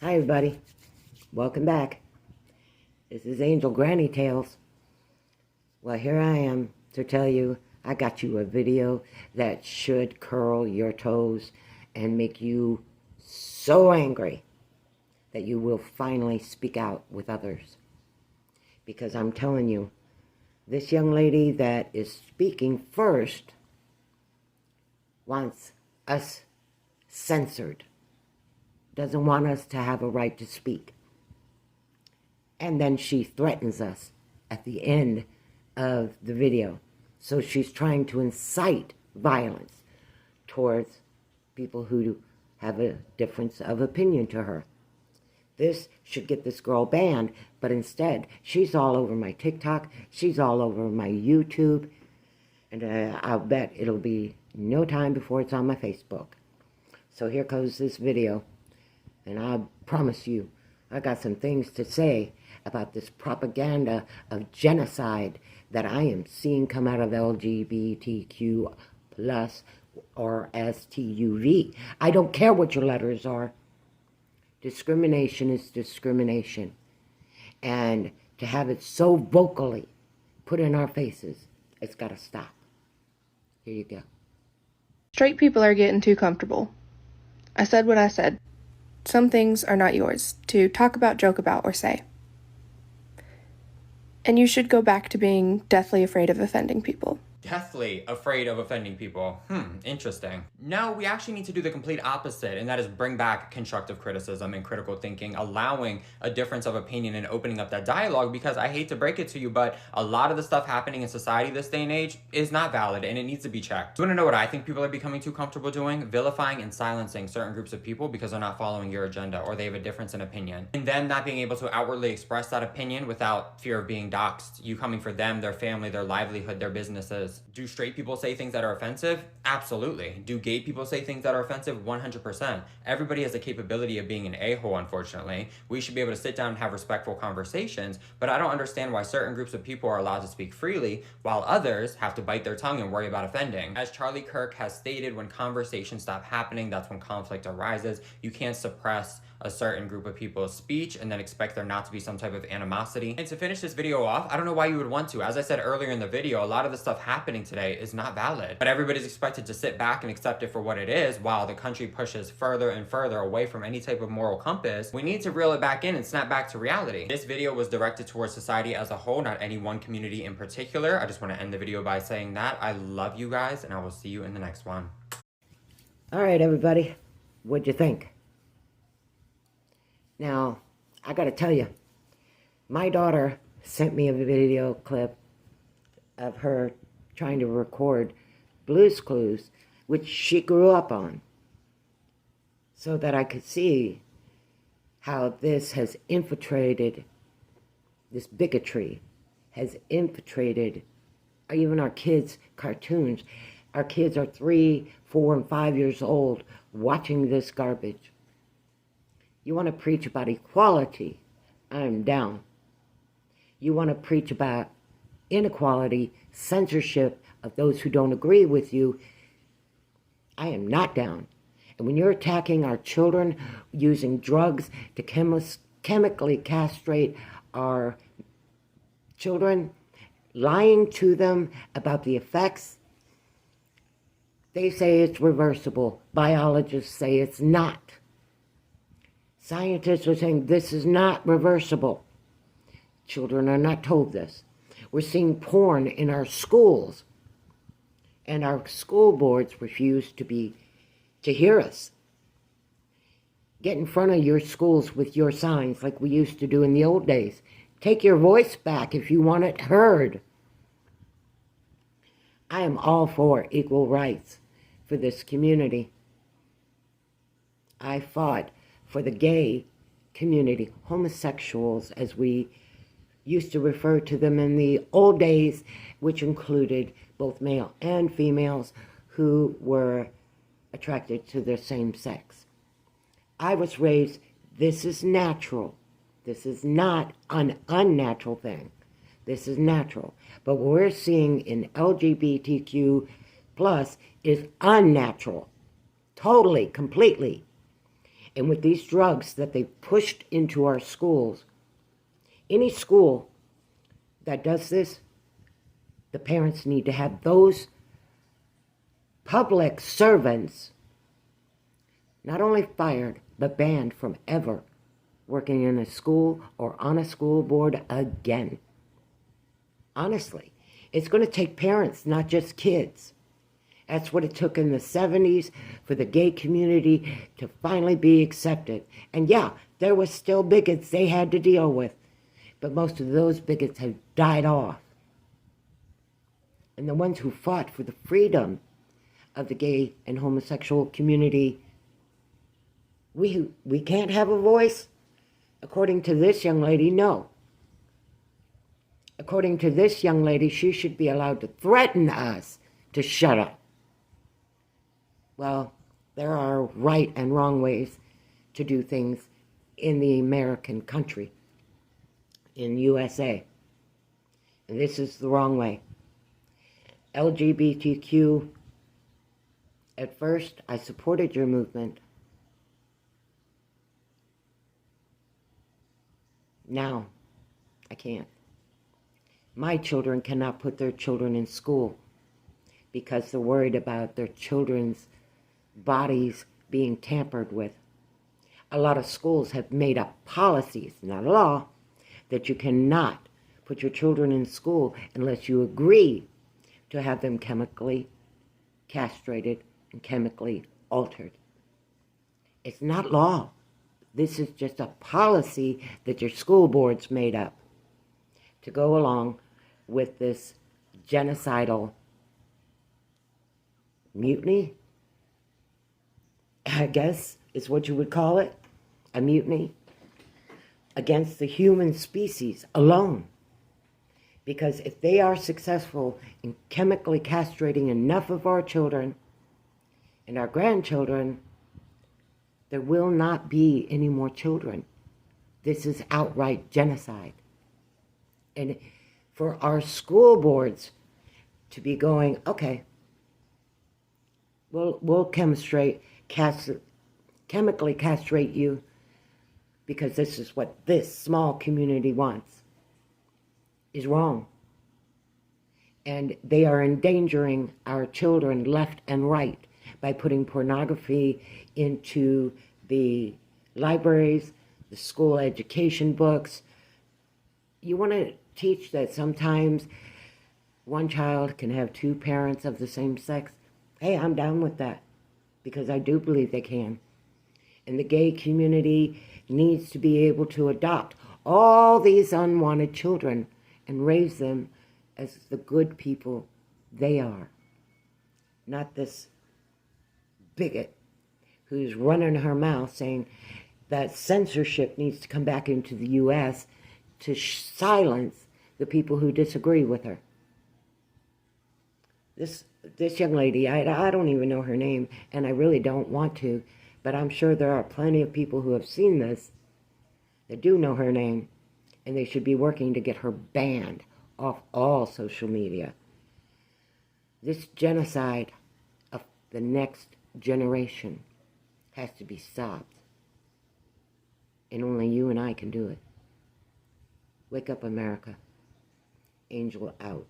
Hi everybody, welcome back. This is Angel Granny Tales. Well, here I am to tell you I got you a video that should curl your toes and make you so angry that you will finally speak out with others. Because I'm telling you, this young lady that is speaking first wants us censored. Doesn't want us to have a right to speak. And then she threatens us at the end of the video. So she's trying to incite violence towards people who have a difference of opinion to her. This should get this girl banned, but instead, she's all over my TikTok, she's all over my YouTube, and I'll bet it'll be no time before it's on my Facebook. So here goes this video. And I promise you, I got some things to say about this propaganda of genocide that I am seeing come out of LGBTQ plus or STUV. I don't care what your letters are. Discrimination is discrimination. And to have it so vocally put in our faces, it's got to stop. Here you go. Straight people are getting too comfortable. I said what I said. Some things are not yours to talk about, joke about, or say. And you should go back to being deathly afraid of offending people. Deathly afraid of offending people. Interesting. No, we actually need to do the complete opposite, and that is bring back constructive criticism and critical thinking, allowing a difference of opinion and opening up that dialogue, because I hate to break it to you, but a lot of the stuff happening in society this day and age is not valid, and it needs to be checked. You want to know what I think people are becoming too comfortable doing? Vilifying and silencing certain groups of people because they're not following your agenda or they have a difference in opinion. And them not being able to outwardly express that opinion without fear of being doxxed. You coming for them, their family, their livelihood, their businesses. Do straight people say things that are offensive? Absolutely. Do gay people say things that are offensive? 100%. Everybody has the capability of being an a-hole, unfortunately. We should be able to sit down and have respectful conversations, but I don't understand why certain groups of people are allowed to speak freely while others have to bite their tongue and worry about offending. As Charlie Kirk has stated, when conversations stop happening, that's when conflict arises. You can't suppress a certain group of people's speech and then expect there not to be some type of animosity. And to finish this video off, I don't know why you would want to. As I said earlier in the video, a lot of the stuff happening today is not valid, but everybody's expected to sit back and accept it for what it is while the country pushes further and further away from any type of moral compass. We need to reel it back in and snap back to reality. This video was directed towards society as a whole, not any one community in particular. I just want to end the video by saying that. I love you guys, and I will see you in the next one. All right, everybody. What'd you think? Now, I gotta tell you, my daughter sent me a video clip of her trying to record Blue's Clues, which she grew up on, so that I could see how this has infiltrated, this bigotry has infiltrated even our kids' cartoons. Our kids are 3, 4, and 5 years old watching this garbage. You want to preach about equality, I'm down. You want to preach about inequality, censorship of those who don't agree with you, I am not down. And when you're attacking our children, using drugs to chemically castrate our children, lying to them about the effects, they say it's reversible. Biologists say it's not. Scientists are saying this is not reversible. Children are not told this. We're seeing porn in our schools, and our school boards refuse to hear us. Get in front of your schools with your signs like we used to do in the old days. Take your voice back if you want it heard. I am all for equal rights for this community. I fought for the gay community, homosexuals, as we used to refer to them in the old days, which included both male and females who were attracted to the same sex. I was raised, this is natural. This is not an unnatural thing. This is natural. But what we're seeing in LGBTQ plus is unnatural. Totally, completely. And with these drugs that they pushed into our schools, any school that does this, the parents need to have those public servants not only fired, but banned from ever working in a school or on a school board again. Honestly, it's going to take parents, not just kids. That's what it took in the 70s for the gay community to finally be accepted. And yeah, there was still bigots they had to deal with, but most of those bigots have died off. And the ones who fought for the freedom of the gay and homosexual community, we can't have a voice? According to this young lady, no. According to this young lady, she should be allowed to threaten us to shut up. Well, there are right and wrong ways to do things in the American country, in USA. And this is the wrong way. LGBTQ, at first, I supported your movement. Now, I can't. My children cannot put their children in school because they're worried about their children's bodies being tampered with. A lot of schools have made up policies, not a law, that you cannot put your children in school unless you agree to have them chemically castrated and chemically altered. It's not law. This is just a policy that your school board's made up to go along with this genocidal mutiny, I guess is what you would call it, a mutiny against the human species alone. Because if they are successful in chemically castrating enough of our children and our grandchildren, there will not be any more children. This is outright genocide. And for our school boards to be going, okay, we'll chemically castrate you because this is what this small community wants, is wrong. And they are endangering our children left and right by putting pornography into the libraries, the school education books. You want to teach that sometimes one child can have two parents of the same sex? Hey, I'm down with that because I do believe they can. And the gay community needs to be able to adopt all these unwanted children and raise them as the good people they are. Not this bigot who's running her mouth saying that censorship needs to come back into the U.S. to silence the people who disagree with her. This young lady, I don't even know her name, and I really don't want to, but I'm sure there are plenty of people who have seen this that do know her name, and they should be working to get her banned off all social media. This genocide of the next generation has to be stopped, and only you and I can do it. Wake up, America. Angel out.